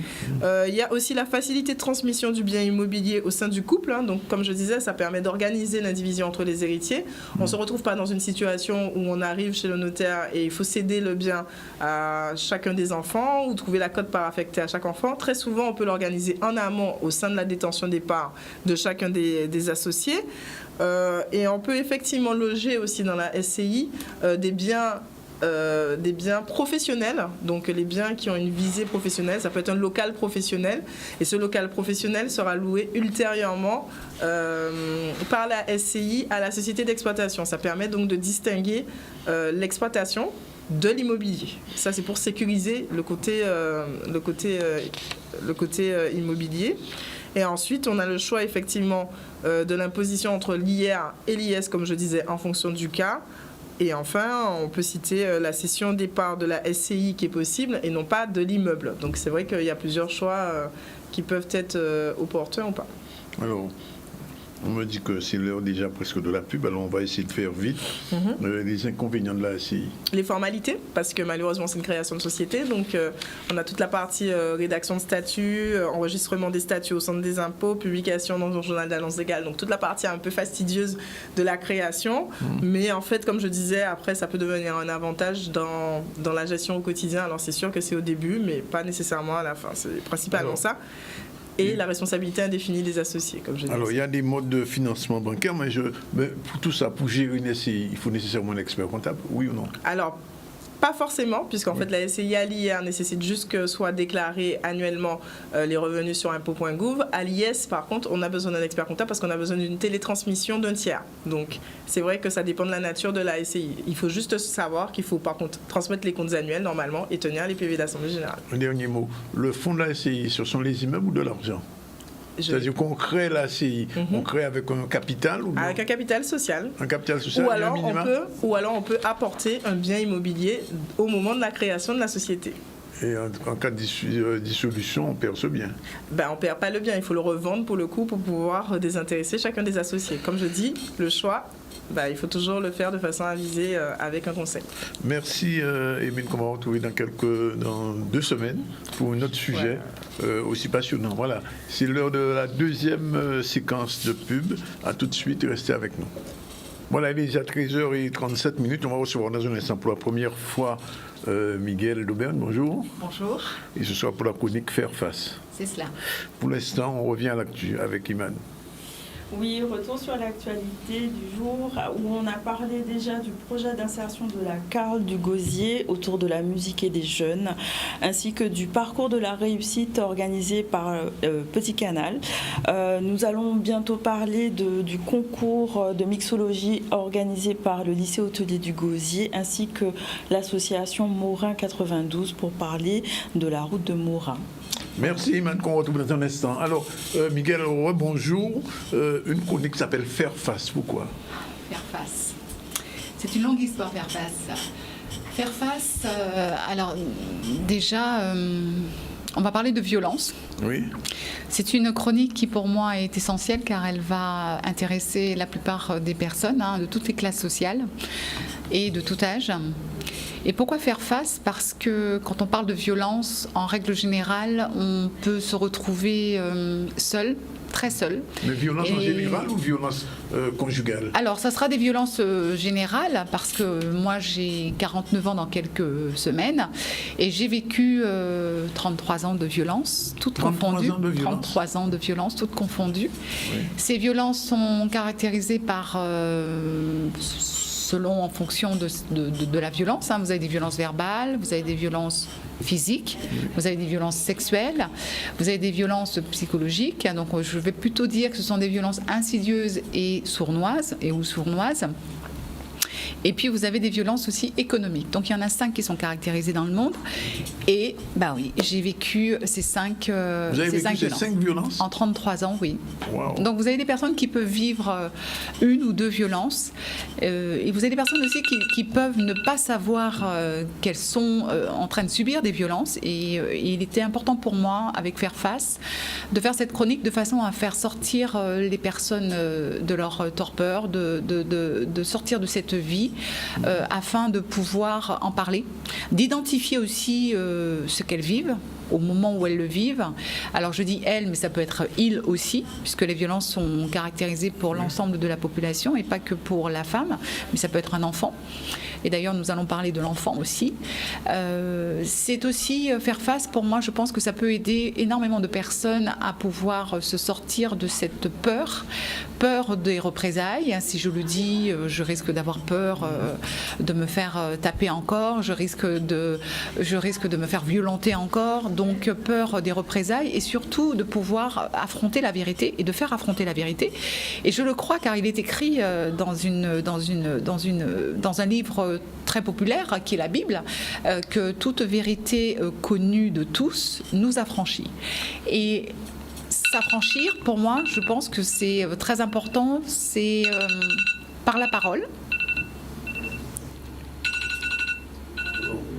Il y a aussi la facilité de transmission du bien immobilier au sein du couple. Hein. Donc, comme je disais, ça permet d'organiser l'indivision entre les héritiers. On ne se retrouve pas dans une situation où on arrive chez le notaire et il faut céder le bien à chacun des enfants ou trouver la cote par affectée à chaque enfant. Très souvent, on peut l'organiser en amont au sein de la détention des parts de chacun des associés. Et on peut effectivement loger aussi dans la SCI des biens professionnels, donc les biens qui ont une visée professionnelle. Ça peut être un local professionnel et ce local professionnel sera loué ultérieurement par la SCI à la société d'exploitation. Ça permet donc de distinguer l'exploitation de l'immobilier. Ça, c'est pour sécuriser le côté immobilier. Et ensuite, on a le choix effectivement de l'imposition entre l'IR et l'IS, comme je disais, en fonction du cas. Et enfin, on peut citer la cession des parts de la SCI qui est possible et non pas de l'immeuble. Donc c'est vrai qu'il y a plusieurs choix qui peuvent être opportuns ou pas. Alors, on me dit que c'est l'heure déjà presque de la pub, alors on va essayer de faire vite. Les inconvénients de la SCI. Les formalités, parce que malheureusement c'est une création de société, donc on a toute la partie rédaction de statut, enregistrement des statuts au centre des impôts, publication dans un journal d'annonce légale, donc toute la partie un peu fastidieuse de la création, mais en fait comme je disais, après ça peut devenir un avantage dans la gestion au quotidien. Alors c'est sûr que c'est au début, mais pas nécessairement à la fin, c'est principalement ça. Et la responsabilité indéfinie des associés, comme je disais. Alors, il y a des modes de financement bancaire, mais pour tout ça, pour gérer une SCI, il faut nécessairement un expert comptable, oui ou non? Alors, pas forcément, puisqu'en fait la SCI à l'IR nécessite juste que soient déclarés annuellement les revenus sur impôts.gouv. À l'IS, par contre, on a besoin d'un expert comptable parce qu'on a besoin d'une télétransmission d'un tiers. Donc, c'est vrai que ça dépend de la nature de la SCI. Il faut juste savoir qu'il faut par contre transmettre les comptes annuels normalement et tenir les PV d'Assemblée Générale. Un dernier mot. Le fonds de la SCI, ce sont les immeubles ou de l'argent? C'est-à-dire qu'on crée la SCI, on crée avec un capital ou bien? Avec un capital social. Un capital social, ou alors on peut apporter un bien immobilier au moment de la création de la société. Et en cas de dissolution, on perd ce bien? On ne perd pas le bien, il faut le revendre pour le coup pour pouvoir désintéresser chacun des associés. Comme je dis, le choix, il faut toujours le faire de façon avisée avec un conseil. Merci Émile, qu'on va retrouver dans 2 semaines pour un autre sujet aussi passionnant. Voilà, c'est l'heure de la deuxième séquence de pub. À tout de suite, restez avec nous. Voilà, il est déjà 13h37. On va recevoir dans un instant pour la première fois Miguel d'Aubergne. Bonjour. Bonjour. Et ce soir pour la chronique Faire face. C'est cela. Pour l'instant, on revient à l'actu avec Iman. Oui, retour sur l'actualité du jour où on a parlé déjà du projet d'insertion de la Carle du Gosier autour de la musique et des jeunes, ainsi que du parcours de la réussite organisé par Petit Canal. Nous allons bientôt parler du concours de mixologie organisé par le lycée hôtelier du Gosier, ainsi que l'association Morin 92 pour parler de la route de Morin. Merci, Iman, qu'on retrouve dans un instant. Alors, Miguel, bonjour. Une chronique qui s'appelle Faire face. Pourquoi? Faire face. C'est une longue histoire, faire face. Faire face, alors déjà, on va parler de violence. Oui. C'est une chronique qui, pour moi, est essentielle car elle va intéresser la plupart des personnes, de toutes les classes sociales et de tout âge. Et pourquoi faire face? Parce que quand on parle de violence, en règle générale, on peut se retrouver seul, très seul. Mais violence en général ou violence conjugale? Alors, ça sera des violences générales parce que moi, j'ai 49 ans dans quelques semaines et j'ai vécu 33 ans de violence, toutes confondues. 33 ans de violence, toutes confondues. Oui. Ces violences sont caractérisées par... selon en fonction de la violence. Vous avez des violences verbales, vous avez des violences physiques, vous avez des violences sexuelles, vous avez des violences psychologiques. Donc je vais plutôt dire que ce sont des violences insidieuses et sournoises. Et puis vous avez des violences aussi économiques. Donc il y en a 5 qui sont caractérisées dans le monde. Et bah oui, j'ai vécu ces 5 Vous avez vécu ces 5 violences en 33 ans, oui. Wow. Donc vous avez des personnes qui peuvent vivre 1 ou 2 violences. Et vous avez des personnes aussi qui peuvent ne pas savoir qu'elles sont en train de subir des violences. Et il était important pour moi, avec Faire Face, de faire cette chronique de façon à faire sortir les personnes de leur torpeur, de sortir de cette vie, afin de pouvoir en parler, d'identifier aussi ce qu'elles vivent au moment où elles le vivent. Alors je dis elles, mais ça peut être ils aussi, puisque les violences sont caractérisées pour l'ensemble de la population et pas que pour la femme, mais ça peut être un enfant. Et d'ailleurs, nous allons parler de l'enfant aussi. C'est aussi Faire Face, pour moi, je pense que ça peut aider énormément de personnes à pouvoir se sortir de cette peur des représailles. Si je le dis, je risque d'avoir peur de me faire taper encore, je risque de me faire violenter encore, donc peur des représailles et surtout de pouvoir affronter la vérité et de faire affronter la vérité. Et je le crois car il est écrit dans un livre très populaire qui est la Bible, que toute vérité connue de tous nous affranchit. Et s'affranchir, pour moi, je pense que c'est très important, c'est par la parole.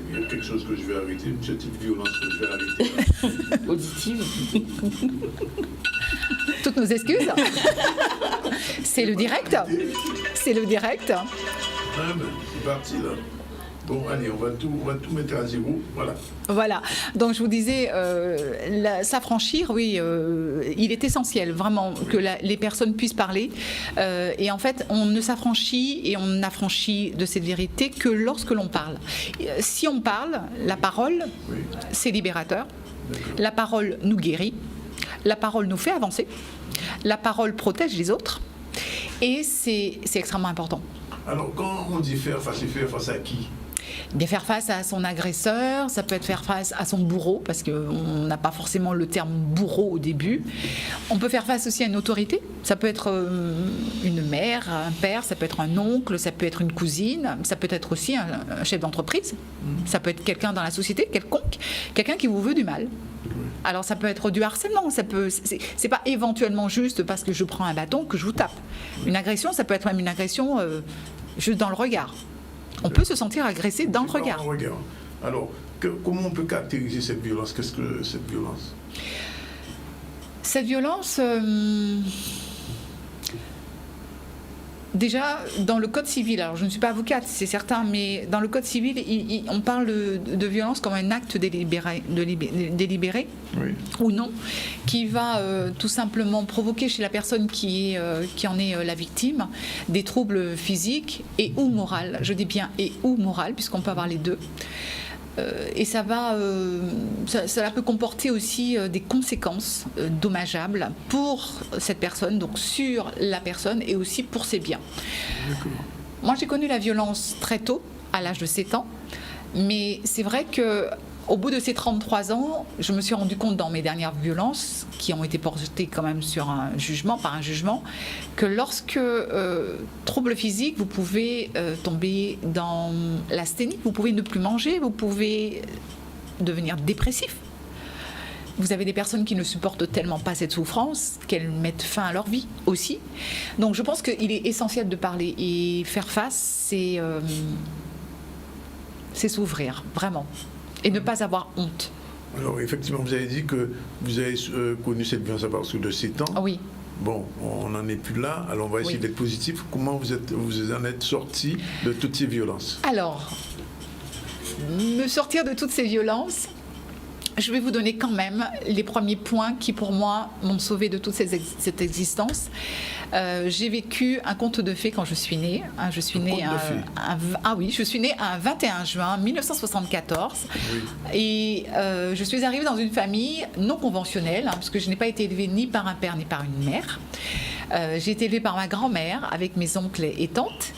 Il y a quelque chose que je vais arrêter, une petite violence que je vais arrêter. Auditive. Toutes nos excuses. C'est le direct. C'est le direct. Ah ben, c'est parti là. Bon, allez, on va tout mettre à zéro. Voilà. Voilà. Donc, je vous disais, s'affranchir, oui, il est essentiel, vraiment, que les personnes puissent parler. Et en fait, on ne s'affranchit et on n'affranchit de cette vérité que lorsque l'on parle. Si on parle, la parole, oui, c'est libérateur. La parole nous guérit. La parole nous fait avancer. La parole protège les autres. Et c'est extrêmement important. Alors, quand on dit faire face, c'est faire face à qui ? Bien, faire face à son agresseur, ça peut être faire face à son bourreau, parce qu'on n'a pas forcément le terme bourreau au début. On peut faire face aussi à une autorité, ça peut être une mère, un père, ça peut être un oncle, ça peut être une cousine, ça peut être aussi un chef d'entreprise, ça peut être quelqu'un dans la société, quelqu'un qui vous veut du mal. Alors ça peut être du harcèlement, c'est pas éventuellement juste parce que je prends un bâton que je vous tape. Une agression, ça peut être même une agression juste dans le regard. On peut se sentir agressé dans le regard. Alors, comment on peut caractériser cette violence ? Qu'est-ce que cette violence ? Cette violence, déjà, dans le Code civil, alors je ne suis pas avocate, c'est certain, mais dans le Code civil, on parle de violence comme un acte délibéré oui, ou non, qui va tout simplement provoquer chez la personne qui en est la victime des troubles physiques et ou moraux. Je dis bien et ou moraux, puisqu'on peut avoir les deux. Et cela peut comporter aussi des conséquences dommageables pour cette personne, donc sur la personne et aussi pour ses biens. Moi, j'ai connu la violence très tôt, à l'âge de 7 ans, mais c'est vrai que au bout de ces 33 ans, je me suis rendu compte dans mes dernières violences, qui ont été portées quand même par un jugement, que lorsque trouble physique, vous pouvez tomber dans l'asthénie, vous pouvez ne plus manger, vous pouvez devenir dépressif. Vous avez des personnes qui ne supportent tellement pas cette souffrance qu'elles mettent fin à leur vie aussi. Donc je pense qu'il est essentiel de parler et faire face, c'est s'ouvrir, vraiment. Et ne pas avoir honte. Alors, effectivement, vous avez dit que vous avez connu cette violence à partir de 7 ans. Oui. Bon, on n'en est plus là, alors on va essayer d'être positif. Comment vous en êtes sorti de toutes ces violences ? Alors, me sortir de toutes ces violences, je vais vous donner quand même les premiers points qui, pour moi, m'ont sauvé de toute cette existence. J'ai vécu un conte de fées quand je suis née. Je suis née je suis née un 21 juin 1974. Oui. Et je suis arrivée dans une famille non conventionnelle, parce que je n'ai pas été élevée ni par un père ni par une mère. J'ai été élevée par ma grand-mère avec mes oncles et tantes.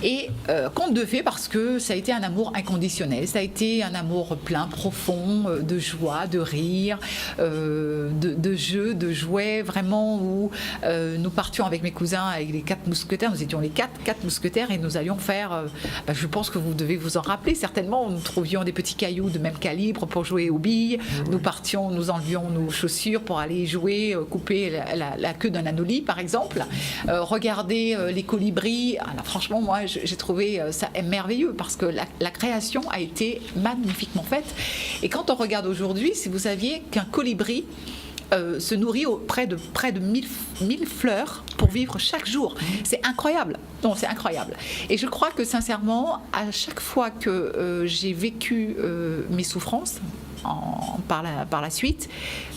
Et conte de fées parce que ça a été un amour inconditionnel, ça a été un amour plein, profond, de joie, de rire, de jeux, de jouets, vraiment où nous partions avec mes cousins, avec les 4 mousquetaires, nous étions les quatre mousquetaires et nous allions faire, je pense que vous devez vous en rappeler certainement, nous trouvions des petits cailloux de même calibre pour jouer aux billes, nous partions, nous enlevions nos chaussures pour aller jouer, couper la queue d'un anolis par exemple, regarder les colibris. Alors, franchement moi j'ai trouvé ça merveilleux parce que la création a été magnifiquement faite. Et quand on regarde aujourd'hui, si vous saviez qu'un colibri se nourrit près de 1000 fleurs pour vivre chaque jour. C'est incroyable. Non, c'est incroyable. Et je crois que sincèrement, à chaque fois que j'ai vécu mes souffrances, par la suite,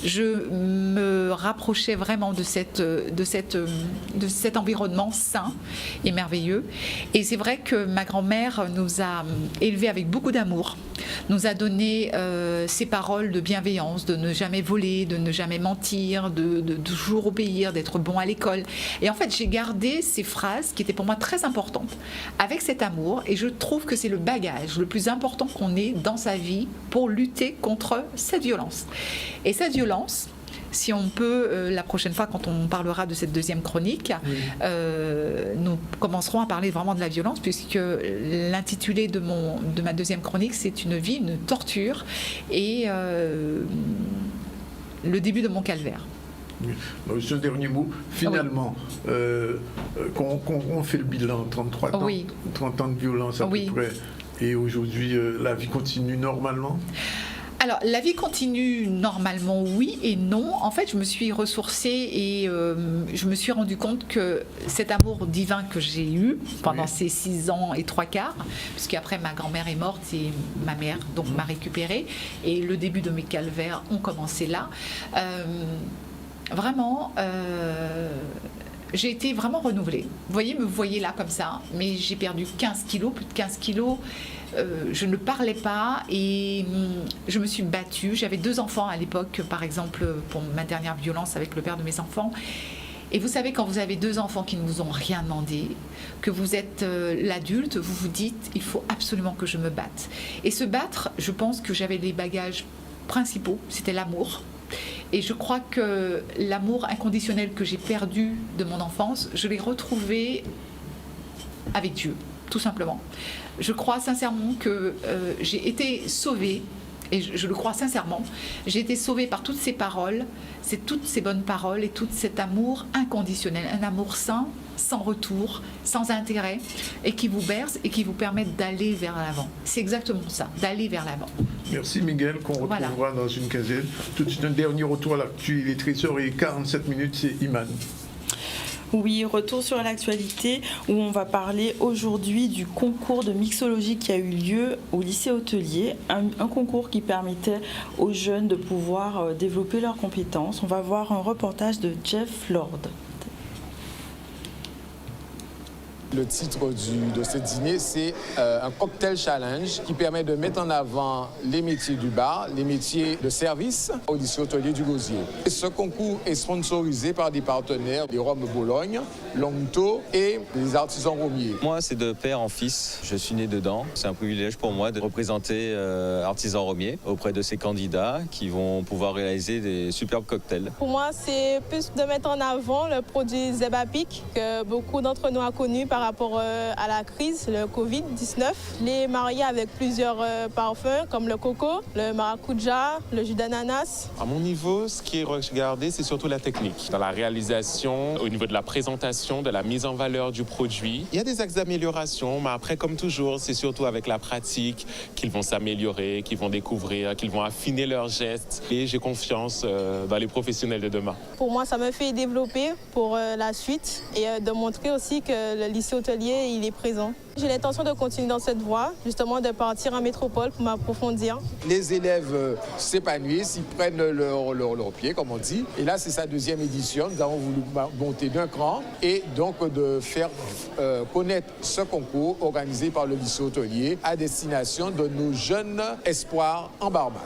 je me rapprochais vraiment de cet environnement sain et merveilleux. Et c'est vrai que ma grand-mère nous a élevés avec beaucoup d'amour, nous a donné ces paroles de bienveillance, de ne jamais voler, de ne jamais mentir, de toujours obéir, d'être bon à l'école. Et en fait, j'ai gardé ces phrases qui étaient pour moi très importantes avec cet amour, et je trouve que c'est le bagage le plus important qu'on ait dans sa vie pour lutter contre cette violence. Et cette violence, si on peut, la prochaine fois, quand on parlera de cette deuxième chronique, nous commencerons à parler vraiment de la violence, puisque l'intitulé de ma deuxième chronique, c'est une vie, une torture, et le début de mon calvaire. Ce dernier mot, finalement, quand on fait le bilan, 33 ans, 30 ans de violence à peu près, et aujourd'hui, la vie continue normalement ? Alors, la vie continue normalement, oui et non. En fait, je me suis ressourcée et je me suis rendu compte que cet amour divin que j'ai eu pendant ces 6 ans et 3/4, puisqu'après ma grand-mère est morte et ma mère donc m'a récupérée, et le début de mes calvaires ont commencé là. Vraiment, j'ai été vraiment renouvelée. Vous voyez là comme ça, mais j'ai perdu 15 kilos, plus de 15 kilos. Je ne parlais pas et je me suis battue. J'avais 2 enfants à l'époque, par exemple, pour ma dernière violence avec le père de mes enfants. Et vous savez, quand vous avez 2 enfants qui ne vous ont rien demandé, que vous êtes l'adulte, vous vous dites, il faut absolument que je me batte. Et se battre, je pense que j'avais les bagages principaux, c'était l'amour. Et je crois que l'amour inconditionnel que j'ai perdu de mon enfance, je l'ai retrouvé avec Dieu, tout simplement. Je crois sincèrement que j'ai été sauvée, et je le crois sincèrement, j'ai été sauvée par toutes ces paroles, c'est toutes ces bonnes paroles et tout cet amour inconditionnel, un amour sain, sans retour, sans intérêt, et qui vous berce et qui vous permet d'aller vers l'avant. C'est exactement ça, d'aller vers l'avant. Merci Miguel, qu'on retrouvera dans une quinzaine. Tout de suite, un dernier retour à l'actu, il est 13h47, c'est Iman. Oui, retour sur l'actualité où on va parler aujourd'hui du concours de mixologie qui a eu lieu au lycée hôtelier, un concours qui permettait aux jeunes de pouvoir développer leurs compétences. On va voir un reportage de Jeff Lord. Le titre de ce dîner, c'est un cocktail challenge qui permet de mettre en avant les métiers du bar, les métiers de service au lycée hôtelier du Gosier. Et ce concours est sponsorisé par des partenaires, les Rhum Bologne, Longto et les artisans romiers. Moi, c'est de père en fils. Je suis né dedans. C'est un privilège pour moi de représenter artisans romiers auprès de ces candidats qui vont pouvoir réaliser des superbes cocktails. Pour moi, c'est plus de mettre en avant le produit Zebapic que beaucoup d'entre nous ont connu par rapport à la crise, le Covid-19. Les mariés avec plusieurs parfums comme le coco, le maracuja, le jus d'ananas. À mon niveau, ce qui est regardé, c'est surtout la technique. Dans la réalisation, au niveau de la présentation, de la mise en valeur du produit. Il y a des axes d'amélioration, mais après, comme toujours, c'est surtout avec la pratique qu'ils vont s'améliorer, qu'ils vont découvrir, qu'ils vont affiner leurs gestes. Et j'ai confiance dans les professionnels de demain. Pour moi, ça me fait développer pour la suite et de montrer aussi que le lycée hôtelier, il est présent. J'ai l'intention de continuer dans cette voie, justement de partir en métropole pour m'approfondir. Les élèves s'épanouissent, ils prennent leur pied, comme on dit. Et là, c'est sa 2e édition. Nous avons voulu monter d'un cran et donc de faire connaître ce concours organisé par le lycée hôtelier à destination de nos jeunes espoirs en Barbade.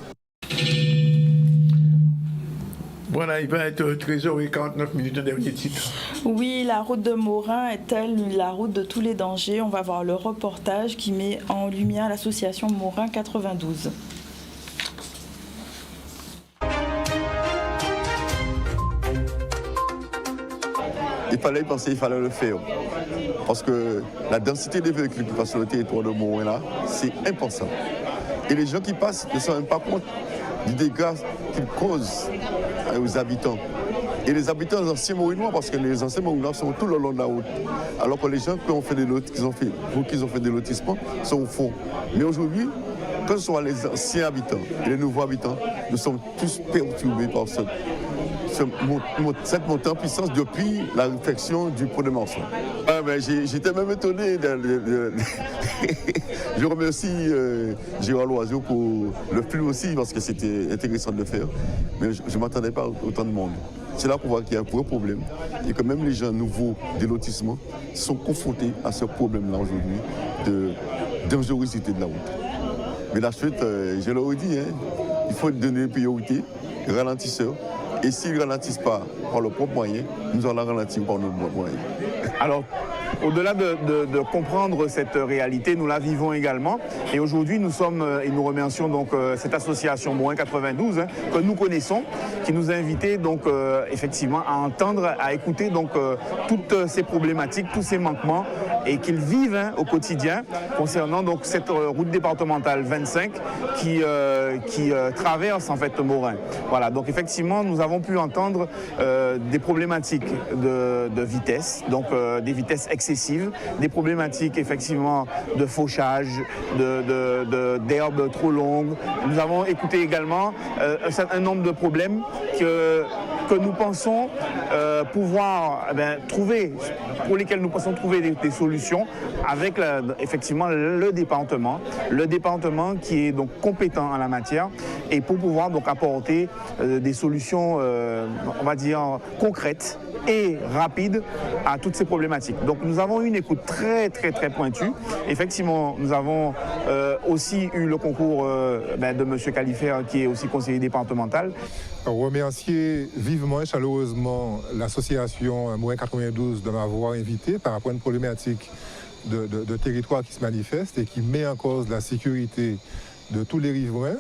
Voilà, il va être 13h49, un dernier titre. Oui, la route de Morin est-elle la route de tous les dangers? On va voir le reportage qui met en lumière l'association Morin 92. Il fallait y penser, il fallait le faire. Parce que la densité des véhicules qui passent sur le territoire de Morin, là, c'est impensable. Et les gens qui passent ne se rendent pas compte du dégât qu'ils causent aux habitants. Et les habitants des anciens Morinois, parce que les anciens Morinois sont tout le long de la route. Alors que les gens qui ont fait des lotissements sont au fond. Mais aujourd'hui, que ce soit les anciens habitants et les nouveaux habitants, nous sommes tous perturbés par cette montée en puissance depuis la réflexion du pont de Marsan. Ah ben, j'étais même étonné. Je remercie Gérard Loiseau pour le flux aussi, parce que c'était intéressant de le faire. Mais je ne m'attendais pas à autant de monde. C'est là qu'on voit qu'il y a un vrai problème et que même les gens nouveaux des lotissements sont confrontés à ce problème-là aujourd'hui de dangerosité de la route. Mais la suite, je leur ai dit, il faut donner priorité, ralentisseur. Et s'ils ne ralentissent pas par leurs propres moyens, nous allons ralentir par nos propres moyens. Alors, au-delà de comprendre cette réalité, nous la vivons également. Et aujourd'hui, nous remercions donc cette association Morin 92 que nous connaissons, qui nous a invités donc effectivement à entendre, à écouter donc toutes ces problématiques, tous ces manquements, et qu'ils vivent au quotidien concernant donc cette route départementale 25 qui traverse en fait Morin. Voilà, donc effectivement, nous avons pu entendre des problématiques de vitesse, donc des vitesses excessives, des problématiques effectivement de fauchage, d'herbes trop longues. Nous avons écouté également un certain nombre de problèmes que nous pensons pouvoir trouver, pour lesquels nous pensons trouver des solutions avec effectivement le département qui est donc compétent en la matière, et pour pouvoir donc apporter des solutions, on va dire, concrètes et rapide à toutes ces problématiques. Donc nous avons eu une écoute très pointue. Effectivement, nous avons aussi eu le concours de M. Califère, qui est aussi conseiller départemental. Remercier vivement et chaleureusement l'association Morin 92 de m'avoir invité par rapport à une problématique de territoire qui se manifeste et qui met en cause la sécurité de tous les riverains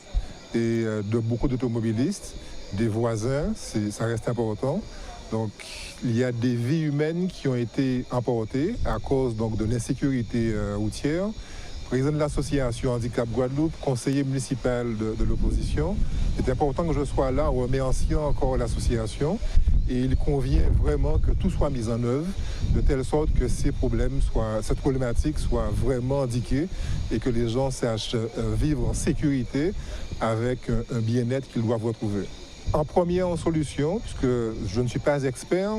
et de beaucoup d'automobilistes, des voisins, ça reste important. Donc, il y a des vies humaines qui ont été emportées à cause donc, de l'insécurité routière. Président de l'association Handicap Guadeloupe, conseiller municipal de l'opposition. C'est important que je sois là en remerciant encore l'association, et il convient vraiment que tout soit mis en œuvre de telle sorte que cette problématique soit vraiment indiquée et que les gens sachent vivre en sécurité avec un bien-être qu'ils doivent retrouver. En première solution, puisque je ne suis pas expert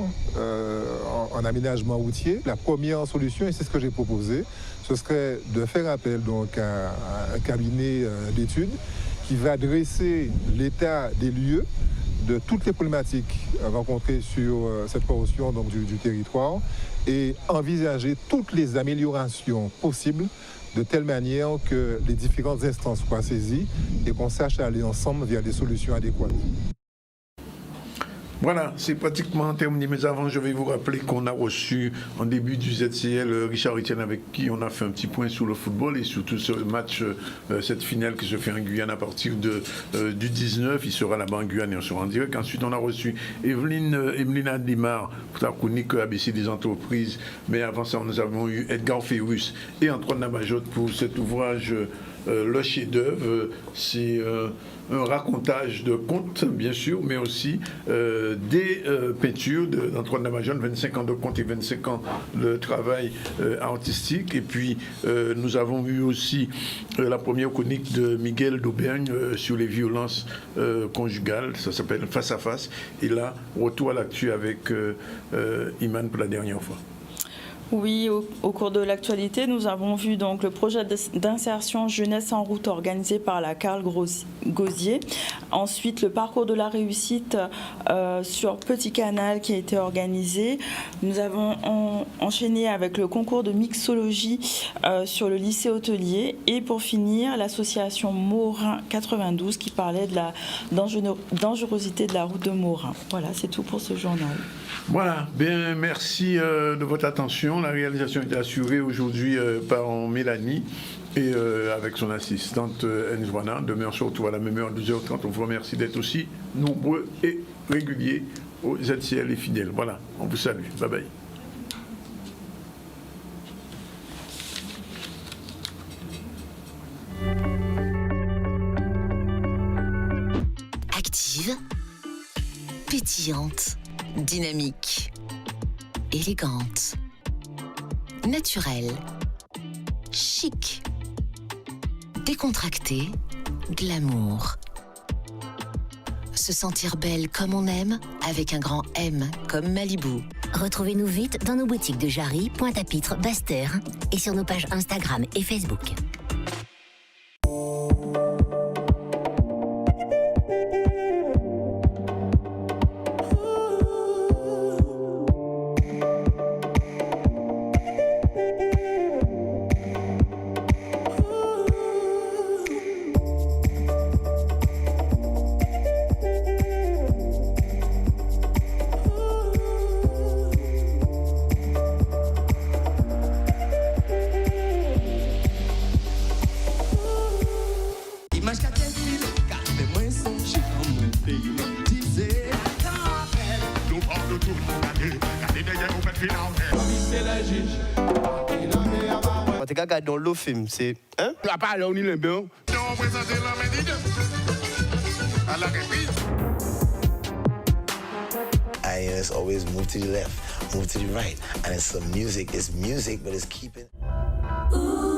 en aménagement routier, la première solution, et c'est ce que j'ai proposé, ce serait de faire appel donc, à un cabinet d'études qui va dresser l'état des lieux de toutes les problématiques rencontrées sur cette portion donc, du territoire et envisager toutes les améliorations possibles de telle manière que les différentes instances soient saisies et qu'on sache aller ensemble vers des solutions adéquates. Voilà, c'est pratiquement terminé. Mais avant, je vais vous rappeler qu'on a reçu en début du ZCL Richard Etienne, avec qui on a fait un petit point sur le football et sur tout ce match, cette finale qui se fait en Guyane à partir du 19. Il sera là-bas en Guyane et on sera en direct. Ensuite, on a reçu Evelyne Adimar pour sa chronique ABC des entreprises. Mais avant ça, nous avons eu Edgar Ferrus et Antoine Nabajot pour cet ouvrage Le chef-d'œuvre. C'est un racontage de contes, bien sûr, mais aussi des peintures d'Antoine Nabajot, 25 ans de contes et 25 ans de travail artistique. Et puis, nous avons eu aussi la première chronique de Miguel d'Aubergne sur les violences conjugales. Ça s'appelle Face à Face. Et là, retour à l'actu avec Iman pour la dernière fois. Oui, au cours de l'actualité, nous avons vu donc le projet d'insertion Jeunesse en route organisé par la Carl Gauzier. Ensuite, le parcours de la réussite sur Petit Canal qui a été organisé. Nous avons enchaîné avec le concours de mixologie sur le lycée hôtelier. Et pour finir, l'association Morin 92 qui parlait de la dangerosité de la route de Morin. Voilà, c'est tout pour ce journal. Voilà, bien, merci de votre attention. La réalisation est assurée aujourd'hui par Mélanie et avec son assistante Nzwana. Demain, on se retrouve à la même heure, 12h30. On vous remercie d'être aussi nombreux et réguliers aux ZCL et fidèles. Voilà, on vous salue. Bye bye. Active, pétillante, dynamique, élégante, naturelle, chic, décontractée, glamour. Se sentir belle comme on aime, avec un grand M comme Malibu. Retrouvez-nous vite dans nos boutiques de Jarry, Pointe-à-Pitre, Basse-Terre et sur nos pages Instagram et Facebook. Dans le film, c'est hein? À part là, on y l'aime bien. It's always move to the left, move to the right, and it's some music. It's music, but it's keeping. Ooh.